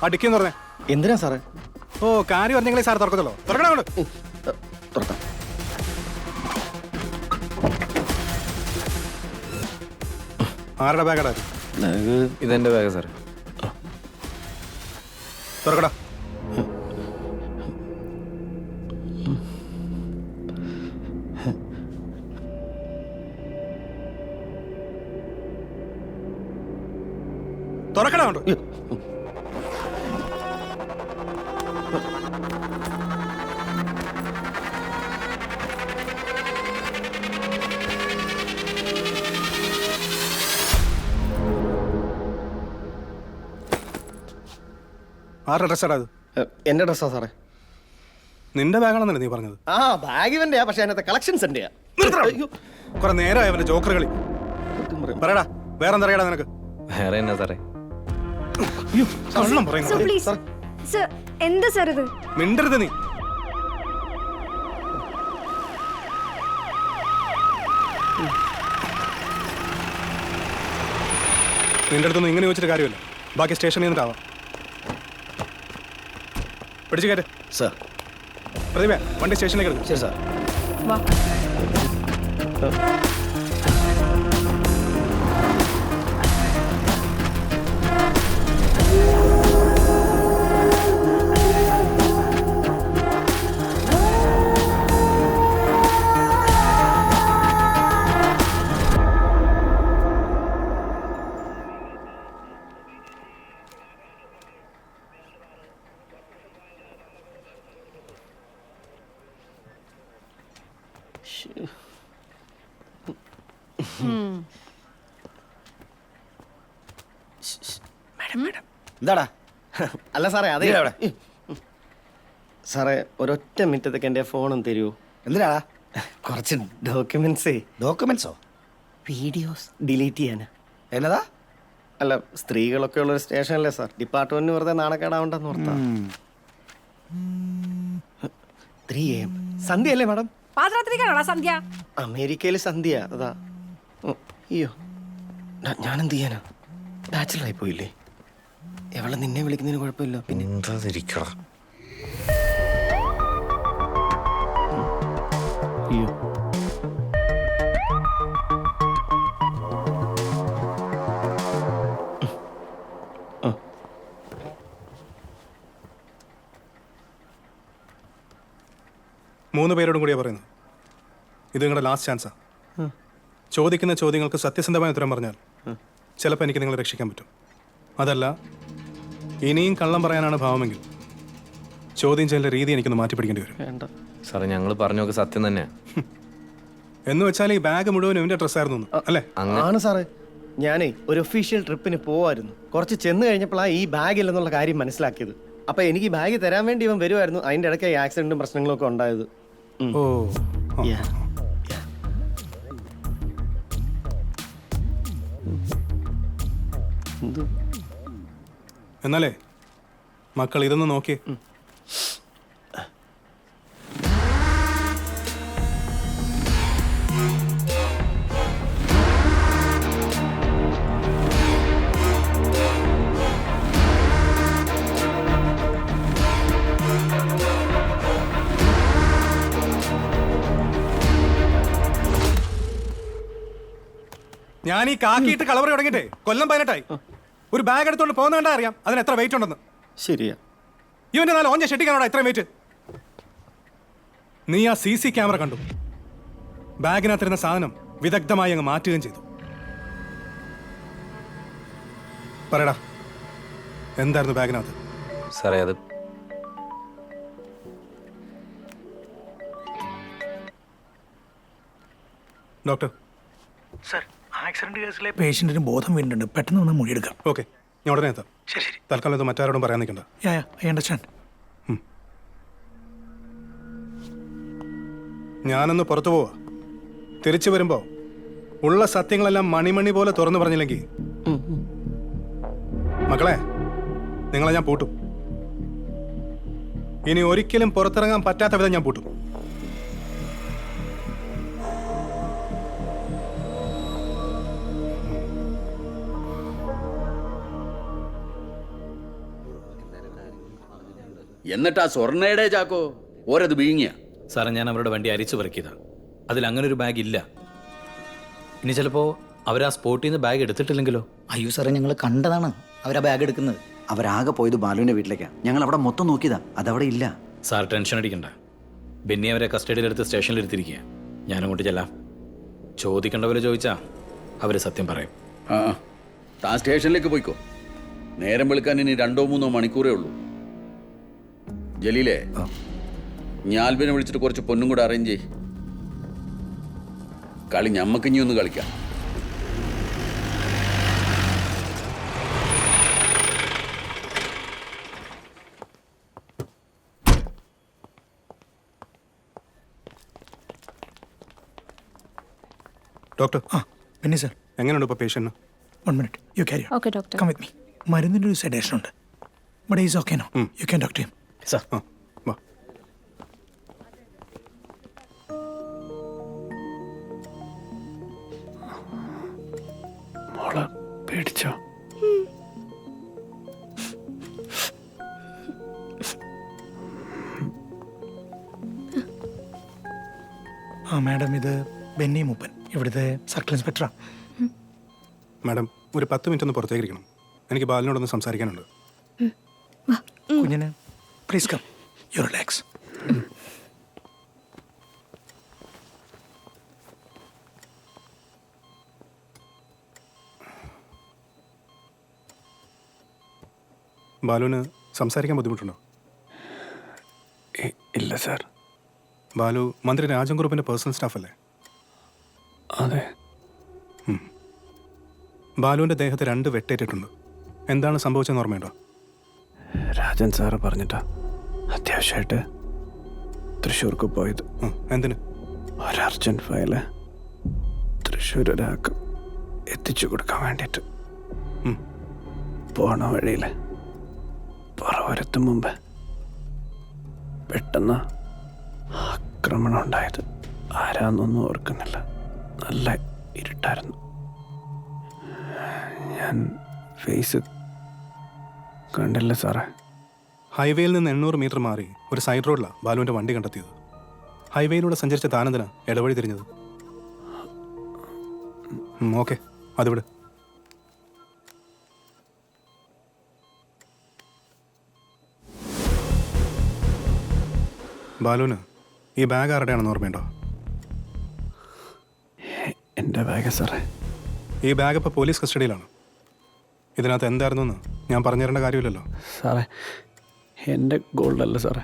അടിക്കെന്ന് പറഞ്ഞേ. എന്തിനാ സാറേ? ഓ, കാര്യം പറഞ്ഞെങ്കിലേ സാർ തുറക്കത്തുള്ളൂ. തുറക്കണം അങ്ങോട്ട്. തുറക്കാം. ആരുടെ ബാഗാടാ? ഇതെന്റെ ബാഗ് സാർ. തുറക്കടാ. തുറക്കടാ അങ്ങോട്ട്. ആരുടെ ഡ്രസ്സാടാ അത്? എന്റെ ഡ്രസ്സാ സാറേ. നിന്റെ ബാഗാണെന്നല്ലേ നീ പറഞ്ഞത്? ആ, ബാഗ് ഇവന്റെയാ, പക്ഷെ അതിനകത്ത് കളക്ഷൻസ് എന്റെയാ. കുറെ നേരമായി അവന്റെ ജോക്കർ കളി. പറയടാ, വേറെ എന്തറിയാടാ നിനക്ക്? വേറെ എന്നാ സാറേ? കള്ളം പറയുന്നു. എന്താ സാർ ഇത്? മിണ്ടരുത് നീ. നിന്റെ അടുത്തൊന്നും ഇങ്ങനെ ചോദിച്ചിട്ട് കാര്യമില്ല. ബാക്കി സ്റ്റേഷനിൽ നിന്നിട്ടാവാം. പിടിച്ചു കയറ്റ്. സാർ. പ്രതിഭ, വണ്ടി സ്റ്റേഷനിലേക്ക് എടുക്കും. ശരി സാർ. വാ. എന്താടാ? അല്ല സാറേ, അതെ സാറേ, ഒരൊറ്റ മിനിറ്റത്തേക്ക് എൻ്റെ ഫോണും തരുമോ? എന്തിനാടാ? കുറച്ച് ഡോക്യുമെന്റ്സേ. ഡോക്യുമെന്റ്സോ? വീഡിയോസ് ഡിലീറ്റ് ചെയ്യാനാ. എന്നതാ? അല്ല, സ്ത്രീകളൊക്കെ ഉള്ളൊരു സ്റ്റേഷനല്ലേ സാർ, ഡിപ്പാർട്ട്മെന്റിന് വെറുതെ നാണക്കേടാവണ്ടെന്ന് ഓർത്താ. 3 AM. സന്ധ്യ അല്ലേ മാഡം? പാതിരാത്രിക്കാണോടാ സന്ധ്യ? അമേരിക്കയിൽ സന്ധ്യ, അതാ. അയ്യോ, ഞാനെന്ത് ചെയ്യാനാ? ബാച്ചിലറായി പോയില്ലേ? എവളെ നിന്നെ വിളിക്കുന്നതിന് കുഴപ്പമില്ല. പിന്നെ അയ്യോ, 3 പേരോടും കൂടിയാ പറയുന്നത്. ഇത് നിങ്ങളുടെ ലാസ്റ്റ് ചാൻസാ. ചോദിക്കുന്ന ചോദ്യങ്ങൾക്ക് സത്യസന്ധമായ ഉത്തരം പറഞ്ഞാൽ ചിലപ്പോൾ എനിക്ക് നിങ്ങളെ രക്ഷിക്കാൻ പറ്റും. അതല്ല, ഇനിയും കള്ളം പറയാനാണ് ഭാവമെങ്കിൽ ചോദ്യം ചെയ്യലിന്റെ രീതി എനിക്കൊന്ന് മാറ്റിപ്പിടിക്കേണ്ടി വരും. വേണ്ട സാറേ, ഞങ്ങൾ പറഞ്ഞൊക്കെ സത്യം തന്നെയാ. എന്ന് വെച്ചാൽ ഈ ബാഗ് മുഴുവൻ ഇവന്റെ ഡ്രസ്സായിരുന്നു അല്ലേ? ആണ് സാറേ. ഞാനേ ഒരു ഒഫീഷ്യൽ ട്രിപ്പിന് പോവായിരുന്നു. കുറച്ച് ചെന്ന് കഴിഞ്ഞപ്പോഴാണ് ഈ ബാഗ് ഇല്ലെന്നുള്ള കാര്യം മനസ്സിലാക്കിയത്. അപ്പൊ എനിക്ക് ബാഗ് തരാൻ വേണ്ടി ഇവൻ വരുമായിരുന്നു. അതിന്റെ ഇടയ്ക്ക് ഈ ആക്സിഡന്റും പ്രശ്നങ്ങളും ഒക്കെ ഉണ്ടായത്. ഓ, Yeah. എന്നാലേ മക്കൾ ഇതൊന്ന് നോക്കിയേ. ഞാൻ ഈ കാക്കിയിട്ട് കളവറി തുടങ്ങിയിട്ടേ കൊല്ലം 18ആയി. ഒരു ബാഗ് എടുത്തോണ്ട് പോകുന്ന കണ്ടാ അറിയാം അതിന് എത്ര വെയിറ്റ് ഉണ്ടെന്ന്. ശരിയാ. ഇവന്റെ നാല് ഓഞ്ഞ ഷെട്ടിക്കാനോടാ ഇത്ര വെയിറ്റ്. നീ ആ CC ക്യാമറ കണ്ടു. ബാഗിനകത്തിരുന്ന സാധനം വിദഗ്ധമായി അങ്ങ് മാറ്റുകയും ചെയ്തു. പറയടാ, എന്തായിരുന്നു ബാഗിനകത്ത്? സാറേ, അത് ഡോക്ടർ. സർ, ആക്സിഡന്റ് കേസിലെ പേഷ്യന്റിന് ബോധം വീണ്ടുണ്ട്. പെട്ടെന്ന് വന്ന് മൊഴിയെടുക്കാം. ഓക്കെ, ഞാൻ ഉടനെ എത്താം. ശരി ശരി. തൽക്കാലം ഇത് മറ്റാരോടും പറയാൻ നിൽക്കണ്ട. I understand. ഞാനൊന്ന് പുറത്തു പോവാ. തിരിച്ചു വരുമ്പോ ഉള്ള സത്യങ്ങളെല്ലാം മണിമണി പോലെ തുറന്നു പറഞ്ഞില്ലെങ്കിൽ മക്കളെ നിങ്ങളെ ഞാൻ പൂട്ടും. ഇനി ഒരിക്കലും പുറത്തിറങ്ങാൻ പറ്റാത്ത വിധം ഞാൻ പൂട്ടും. എന്നിട്ട് ആ സ്വർണ്ണയുടെ ചാക്കോ ഓരത് വീങ്ങിയ. സാറേ, ഞാൻ അവരുടെ വണ്ടി അരിച്ചു പെറുക്കിയതാ. അതിൽ അങ്ങനെ ഒരു ബാഗ് ഇല്ല. ഇനി ചിലപ്പോൾ അവർ ആ സ്പോട്ടിൽ നിന്ന് ബാഗ് എടുത്തിട്ടില്ലെങ്കിലോ? അയ്യോ സാറേ, ഞങ്ങൾ കണ്ടതാണ് അവരാ ബാഗ് എടുക്കുന്നത്. അവരാകെ പോയത് ബാലുവിന്റെ വീട്ടിലേക്കാണ്. ഞങ്ങൾ അവിടെ മൊത്തം നോക്കിയതാ, അതവിടെ ഇല്ല. സാർ ടെൻഷൻ അടിക്കണ്ട. ബെന്നി അവരെ കസ്റ്റഡിയിലെടുത്ത് സ്റ്റേഷനിൽ എടുത്തിരിക്കുക. ഞാനങ്ങോട്ട് ചെല്ലാം. ചോദിക്കേണ്ടവരെ ചോദിച്ചാ അവർ സത്യം പറയും. ആ താൻ സ്റ്റേഷനിലേക്ക് പോയിക്കോ. നേരം വെളുക്കാൻ ഇനി 2-3 മണിക്കൂറേ ഉള്ളൂ. ജലീലേ, ഞാൽബിനെ വിളിച്ചിട്ട് കുറച്ച് പൊന്നും കൂടെ അറേഞ്ച് ചെയ്. കളി ഞമ്മക്കിഞ്ഞി ഒന്ന് കളിക്കാം. ഡോക്ടർ ആ പിന്നെ സാർ, എങ്ങനെയുണ്ട് ഇപ്പോൾ പേഷ്യൻറ്റിന്? 1 minute, you carry okay doctor. Come with me. മരുന്നിൻ്റെ ഒരു സെഡേഷൻ ഉണ്ട്, but is okay no. You can doctor him. Sir ആ വാ. മോളെ പേടിച്ചോ? ആ മാഡം, ഇത് ബെന്നി മൂപ്പൻ, ഇവിടുത്തെ സർക്കിൾ ഇൻസ്പെക്ടറാ. മാഡം ഒരു 10 മിനിറ്റ് ഒന്ന് പുറത്തേക്ക് ഇരിക്കണം. എനിക്ക് ബാലിനോടൊന്ന് സംസാരിക്കാനുണ്ട്. കുഞ്ഞിന് പ്ലീസ് കം, യു റിലാക്സ്. ബാലുവിന് സംസാരിക്കാൻ ബുദ്ധിമുട്ടുണ്ടോ? ഇല്ല സാർ. ബാലു മന്ത്രി രാജൻ ഗ്രൂപ്പിൻ്റെ പേഴ്സണൽ സ്റ്റാഫ് അല്ലേ? അതെ. ബാലുവിൻ്റെ ദേഹത്ത് 2 വെട്ടേറ്റിട്ടുണ്ട്. എന്താണ് സംഭവിച്ചതെന്ന് ഓർമ്മയുണ്ടോ? രാജൻ സാറ് പറഞ്ഞിട്ടാ അത്യാവശ്യമായിട്ട് തൃശ്ശൂർക്ക് പോയത്. എന്തിന്? ഒരു അർജൻറ്റ് ഫയല് തൃശ്ശൂർ ഒരാൾക്ക് എത്തിച്ചു കൊടുക്കാൻ വേണ്ടിയിട്ട്. പോണ വഴിയിൽ പറവരെത്തും മുമ്പ് പെട്ടെന്ന് ആക്രമണം ഉണ്ടായത്. ആരാന്നൊന്നും ഓർക്കുന്നില്ല. നല്ല ഇരുട്ടായിരുന്നു. ഞാൻ ഫേസ് കണ്ടില്ല സാറേ. ഹൈവേയിൽ നിന്ന് 800 മീറ്റർ മാറി ഒരു സൈഡ് റോഡിലാണ് ബാലുവിൻ്റെ വണ്ടി കണ്ടെത്തിയത്. ഹൈവേയിലൂടെ സഞ്ചരിച്ച താനെന്തിനാ ഇടവഴി തിരിഞ്ഞത്? ഓക്കെ, അതിവിടെ. ബാലുവിന് ഈ ബാഗ് ആരുടെയാണെന്ന് ഓർമ്മയുണ്ടോ? എൻ്റെ ബാഗ് സാറേ. ഈ ബാഗ് ഇപ്പോൾ പോലീസ് കസ്റ്റഡിയിലാണ്. ഇതിനകത്ത് എന്തായിരുന്നു എന്ന് ഞാൻ പറഞ്ഞു തരേണ്ട കാര്യമില്ലല്ലോ. സാറേ, എൻ്റെ ഗോൾഡല്ല സാറേ.